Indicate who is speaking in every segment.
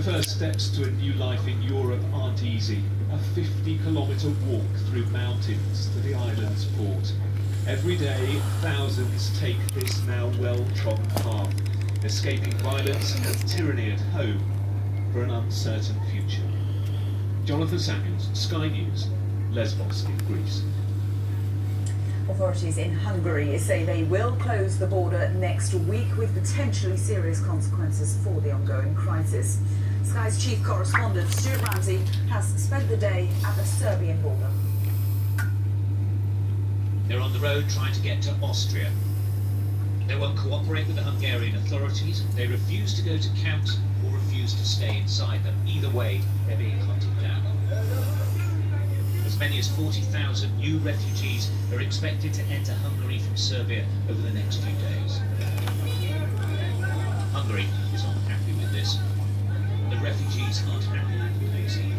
Speaker 1: first steps to a new life in Europe aren't easy. A 50-kilometre walk through mountains to the island's port. Every day, thousands take this now well-trodden path, escaping violence and tyranny at home for an uncertain future. Jonathan Samuels, Sky News, Lesbos in Greece.
Speaker 2: Authorities in Hungary say they will close the border next week with potentially serious consequences for the ongoing crisis. Sky's chief correspondent Stuart Ramsey has spent the day at the Serbian border.
Speaker 3: They're on the road trying to get to Austria. They won't cooperate with the Hungarian authorities. They refuse to go to camps or refuse to stay inside them. Either way, they're being hunted down. As many as 40,000 new refugees are expected to enter Hungary from Serbia over the next few days. Hungary is not happy with this. The refugees aren't happy with the pace either.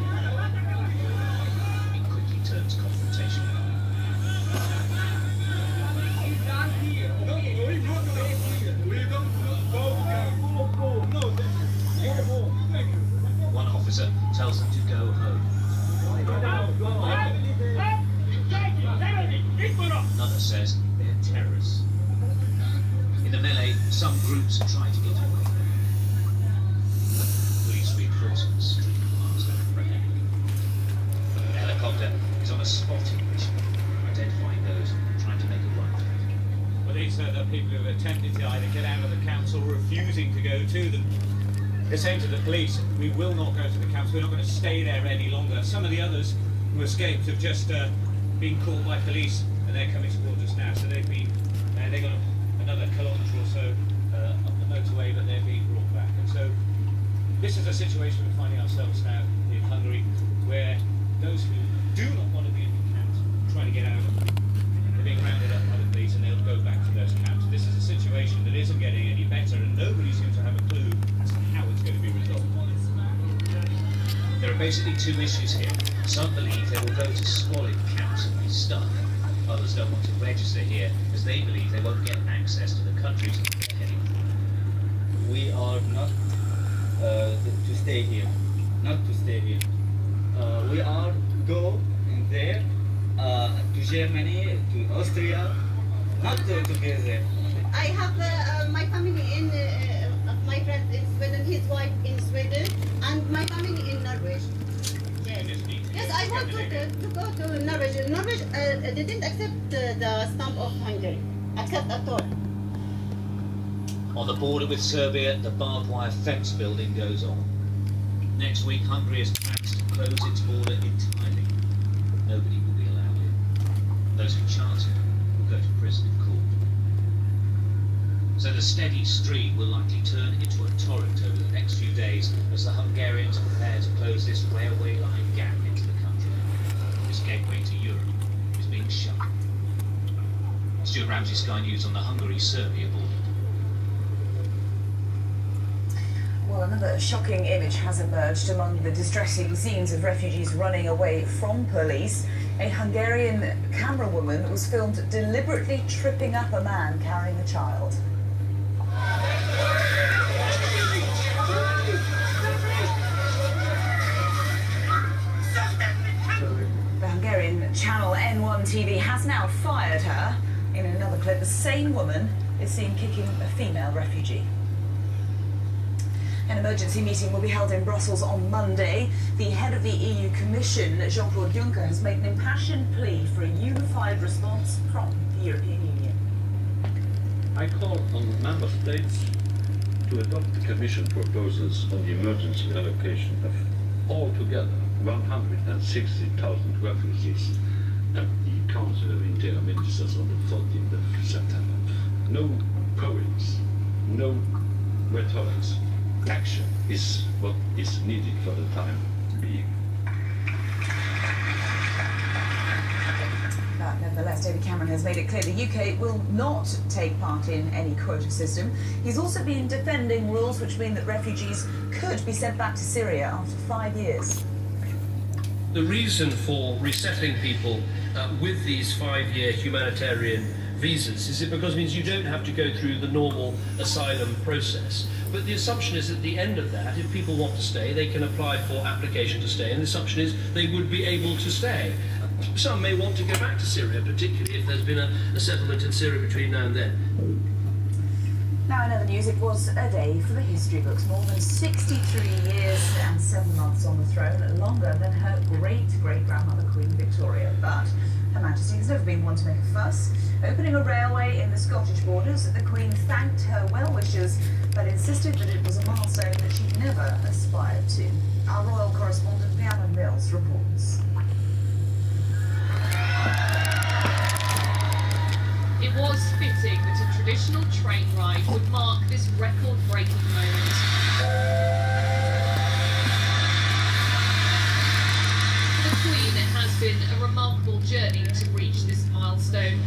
Speaker 3: It quickly turns confrontational. One officer tells them to go home. Another says they're terrorists. In the melee, some groups try to get away. Police reinforcements stream past apprehending. The helicopter is on a spotting mission, identifying those trying to make a run.
Speaker 4: Well, these are the people who have attempted to either get out of the camps or refusing to go to them. They're saying to the police, we will not go to the camps, we're not going to stay there any longer. Some of the others who escaped have just been caught by police and they're coming towards us now. So they've been, they got another kilometre or so up the motorway, but they're being brought back. And so this is a situation we're finding ourselves now in Hungary, where those who do not want to be in the camps, trying to get out, they're being rounded up by the police and they'll go back to those camps. This is a situation that isn't getting any better and nobody seems to have a clue as to how it's going to be resolved.
Speaker 3: There are basically two issues here. Some believe they will go to squalid camps and be stuck. Others don't want to register here as they believe they won't get access to the countries they're heading for.
Speaker 5: We are not to stay here. Not to stay here. We are go in there to Germany, to Austria, not to be there.
Speaker 6: I have my family in, my friend in Sweden, his wife in Sweden, and my family in Norway. Yes, I want to go to Norway. Norway didn't accept the stamp of Hungary, accept at all.
Speaker 3: On the border with Serbia, the barbed wire fence building goes on. Next week, Hungary has plans to close its border entirely. Nobody will be allowed in. Those who chance it will go to prison in court. So the steady stream will likely turn into a torrent over the next few days as the Hungarians prepare to close this railway line gap into the country. This gateway to Europe is being shut. Stuart Ramsey, Sky News, on the Hungary-Serbia border.
Speaker 2: Well, another shocking image has emerged among the distressing scenes of refugees running away from police. A Hungarian camerawoman was filmed deliberately tripping up a man carrying a child. The Hungarian channel N1 TV has now fired her. In another clip, the same woman is seen kicking a female refugee. An emergency meeting will be held in Brussels on Monday. The head of the EU Commission, Jean-Claude Juncker, has made an impassioned plea for a unified response from the European Union.
Speaker 7: I call on Member States to adopt the Commission proposals on the emergency allocation of altogether 160,000 refugees at the Council of Interior Ministers on the 14th of September. No poems, no rhetorics. Action is what is needed for the time being.
Speaker 2: But nevertheless, David Cameron has made it clear the UK will not take part in any quota system. He's also been defending rules which mean that refugees could be sent back to Syria after 5 years.
Speaker 8: The reason for resettling people with these 5-year humanitarian visas? Is it because it means you don't have to go through the normal asylum process? But the assumption is at the end of that, if people want to stay, they can apply for application to stay, and the assumption is they would be able to stay. Some may want to go back to Syria, particularly if there's been a settlement in Syria between now and then.
Speaker 2: Now in other news, it was a day for the history books. More than 63 years and 7 months on the throne, longer than her great-great-grandmother, Queen Victoria. But Her Majesty has never been one to make a fuss. Opening a railway in the Scottish borders, the Queen thanked her well-wishers, but insisted that it was a milestone that she'd never aspired to. Our royal correspondent, Rhiannon Mills, reports.
Speaker 9: It was fitting that a traditional train ride would mark this record-breaking moment. For the Queen, it has been a remarkable journey to reach this milestone.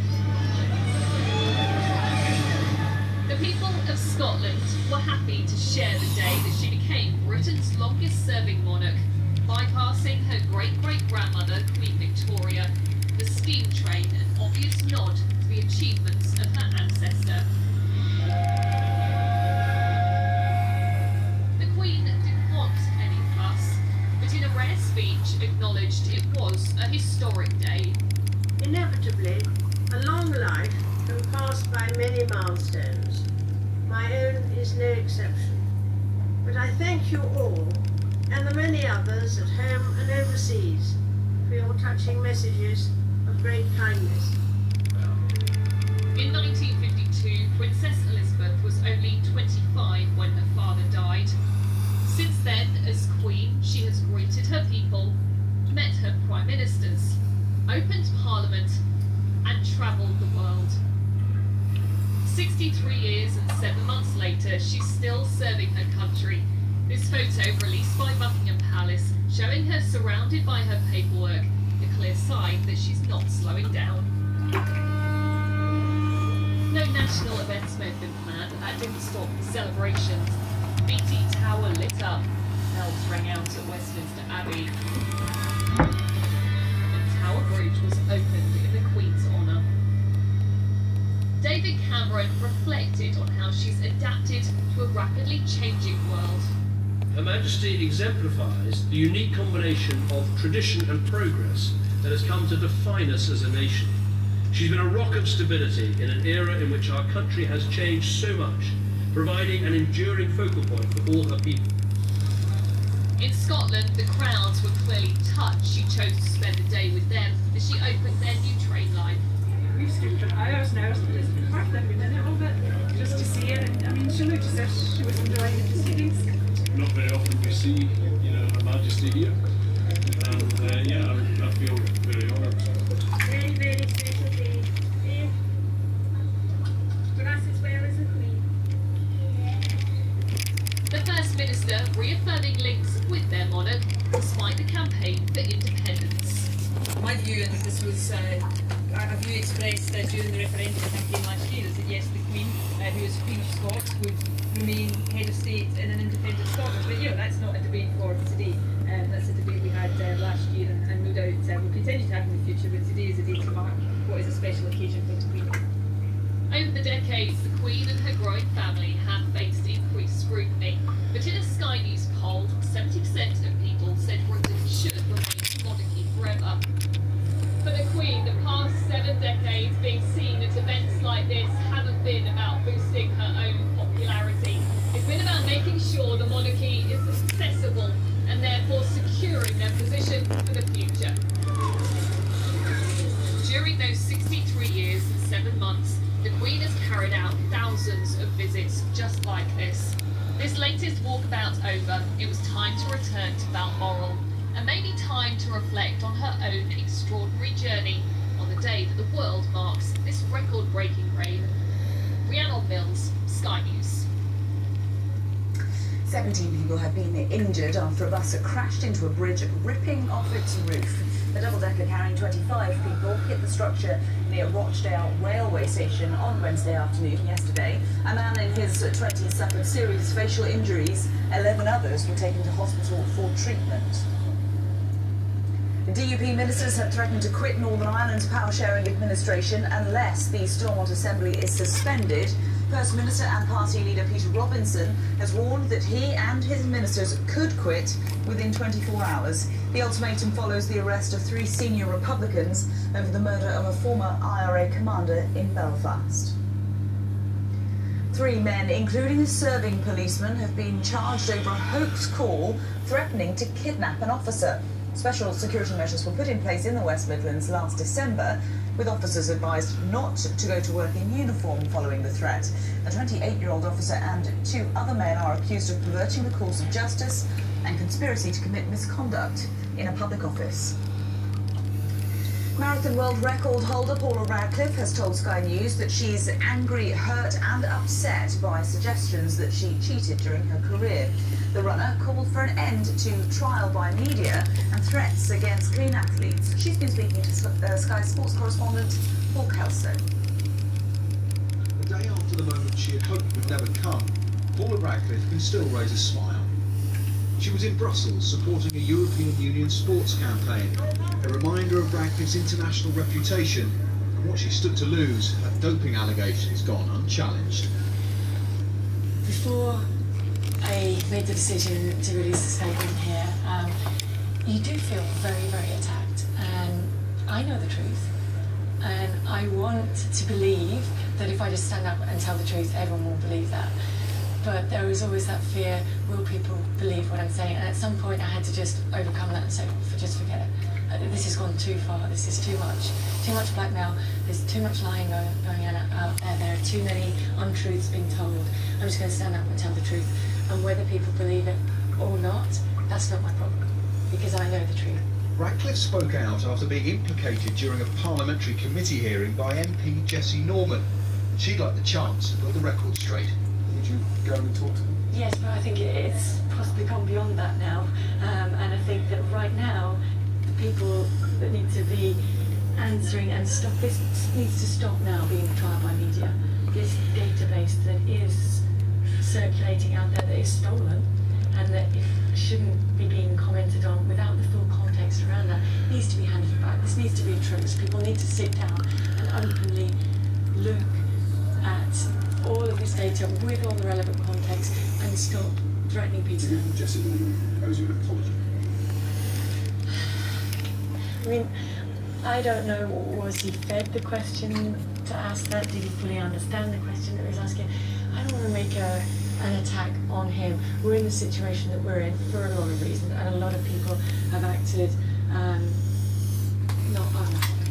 Speaker 9: The people of Scotland were happy to share the day that she became Britain's longest-serving monarch, bypassing her great-great-grandmother, Queen Victoria. The steam train, an obvious nod to the achievements of her ancestor. The Queen didn't want any fuss, but in a rare speech acknowledged it was a historic day.
Speaker 10: Inevitably, a long life can pass by many milestones. My own is no exception. But I thank you all, and the many others at home and overseas, for your touching messages of great kindness.
Speaker 9: In 1952, Princess Elizabeth was only 25 when her father died. Since then, as Queen, she has greeted her people, met her prime ministers, opened Parliament, and travelled the world. 63 years and 7 months later, she's still serving her country. This photo, released by Buckingham Palace, showing her surrounded by her paperwork, a clear sign that she's not slowing down. No national events may have been planned, but that didn't stop the celebrations. BT Tower lit up, bells rang out at Westminster Abbey. The Tower Bridge was opened in the Queen's honour. David Cameron reflected on how she's adapted to a rapidly changing world.
Speaker 8: Her Majesty exemplifies the unique combination of tradition and progress that has come to define us as a nation. She's been a rock of stability in an era in which our country has changed so much, providing an enduring focal point for all her people.
Speaker 9: In Scotland, the crowds were clearly touched. She chose to spend the day with them as she opened their new train line.
Speaker 11: We've stood for hours and hours and just packed every minute of it, just to see her. And I mean, she looked as if she was enjoying the proceedings.
Speaker 7: Not very often we see, Her Majesty here, and yeah, I feel very honoured.
Speaker 10: Very, very special day. For us as well as the Queen.
Speaker 9: The First Minister reaffirming links with their monarch despite the campaign for independence.
Speaker 11: My view, and this was a view expressed during the referendum campaign last year, is that yes, the Queen, who is Queen of Scots, would remain head of state in an independent Scotland. But that's not a debate for today. That's a debate we had last year, and no doubt we'll continue to have in the future. But today is a day to mark what is a special occasion for the Queen.
Speaker 9: Over the decades, the Queen and her growing family have faced increased scrutiny. But in a Sky News poll, 70% of people said Britain should remain a monarchy forever. For the Queen, the past 7 decades being seen at events like this haven't been about boosting her own popularity. It's been about making sure the monarchy is accessible and therefore securing their position for the future. During those 63 years and 7 months, the Queen has carried out thousands of visits just like this. This latest walkabout over, it was time to return to Balmoral, and maybe time to reflect on her own extraordinary journey on the day that the world marks this record-breaking reign. Rhiannon Mills, Sky News.
Speaker 2: 17 people have been injured after a bus crashed into a bridge, ripping off its roof. The double-decker carrying 25 people hit the structure near Rochdale railway station on Wednesday afternoon yesterday. A man in his 20s suffered serious facial injuries. 11 others were taken to hospital for treatment. The DUP ministers have threatened to quit Northern Ireland's power-sharing administration unless the Stormont Assembly is suspended. First Minister and party leader Peter Robinson has warned that he and his ministers could quit within 24 hours. The ultimatum follows the arrest of 3 senior Republicans over the murder of a former IRA commander in Belfast. 3 men, including a serving policeman, have been charged over a hoax call threatening to kidnap an officer. Special security measures were put in place in the West Midlands last December, with officers advised not to go to work in uniform following the threat. A 28-year-old officer and 2 other men are accused of perverting the course of justice and conspiracy to commit misconduct in a public office. Marathon world record holder Paula Radcliffe has told Sky News that she's angry, hurt and upset by suggestions that she cheated during her career. The runner called for an end to trial by media and threats against clean athletes. She's been speaking to Sky Sports correspondent Paul Kelso.
Speaker 12: The day after the moment she had hoped would never come, Paula Radcliffe can still raise a smile. She was in Brussels supporting a European Union sports campaign, a reminder of Radcliffe's international reputation and what she stood to lose had doping allegations gone unchallenged.
Speaker 13: Before I made the decision to release the statement here, you do feel very, very attacked, and I know the truth, and I want to believe that if I just stand up and tell the truth, everyone will believe that. But there is always that fear, will people believe what I'm saying? And at some point I had to just overcome that and say, just forget it. This has gone too far, this is too much blackmail, there's too much lying going on out there, there are too many untruths being told. I'm just going to stand up and tell the truth. And whether people believe it or not, that's not my problem, because I know the truth.
Speaker 12: Radcliffe spoke out after being implicated during a parliamentary committee hearing by MP Jessie Norman. She'd like the chance to put the record straight. Would you go and talk to them?
Speaker 13: Yes, but I think it's possibly gone beyond that now. And I think that right now, the people that need to be answering and stop this needs to stop now being a trial by media. This database that is circulating out there that is stolen and that shouldn't be being commented on without the full context around that needs to be handed back. This needs to be a truth. People need to sit down and openly look at all of this data with all the relevant context and stop threatening people.
Speaker 12: Jessie owes you an apology.
Speaker 13: I mean, I don't know, was he fed the question to ask that? Did he fully understand the question that he was asking? I don't want to make an attack on him. We're in the situation that we're in for a lot of reasons, and a lot of people have acted not honestly,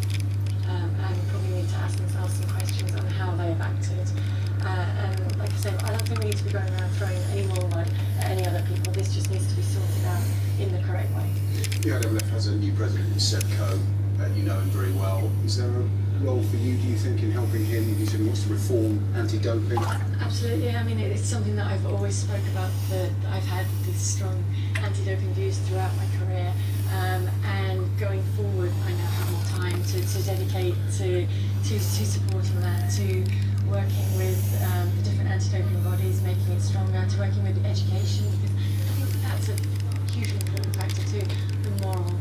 Speaker 13: and probably need to ask themselves some questions on how they have acted. And like I said, I don't think we need to be going around throwing any more mud at any other people. This just needs to be sorted out in the correct way.
Speaker 14: The IWF has a new president, Seb Coe. You know him very well. Is there a role for you, do you think, in helping him? He said he wants to reform anti-doping.
Speaker 13: Absolutely. I mean, it's something that I've always spoke about, that I've had these strong anti-doping views throughout my career. And going forward, I now have more time to dedicate to supporting that, to working with the different anti-doping bodies, making it stronger, to working with education, because I think that's a hugely important factor too, the moral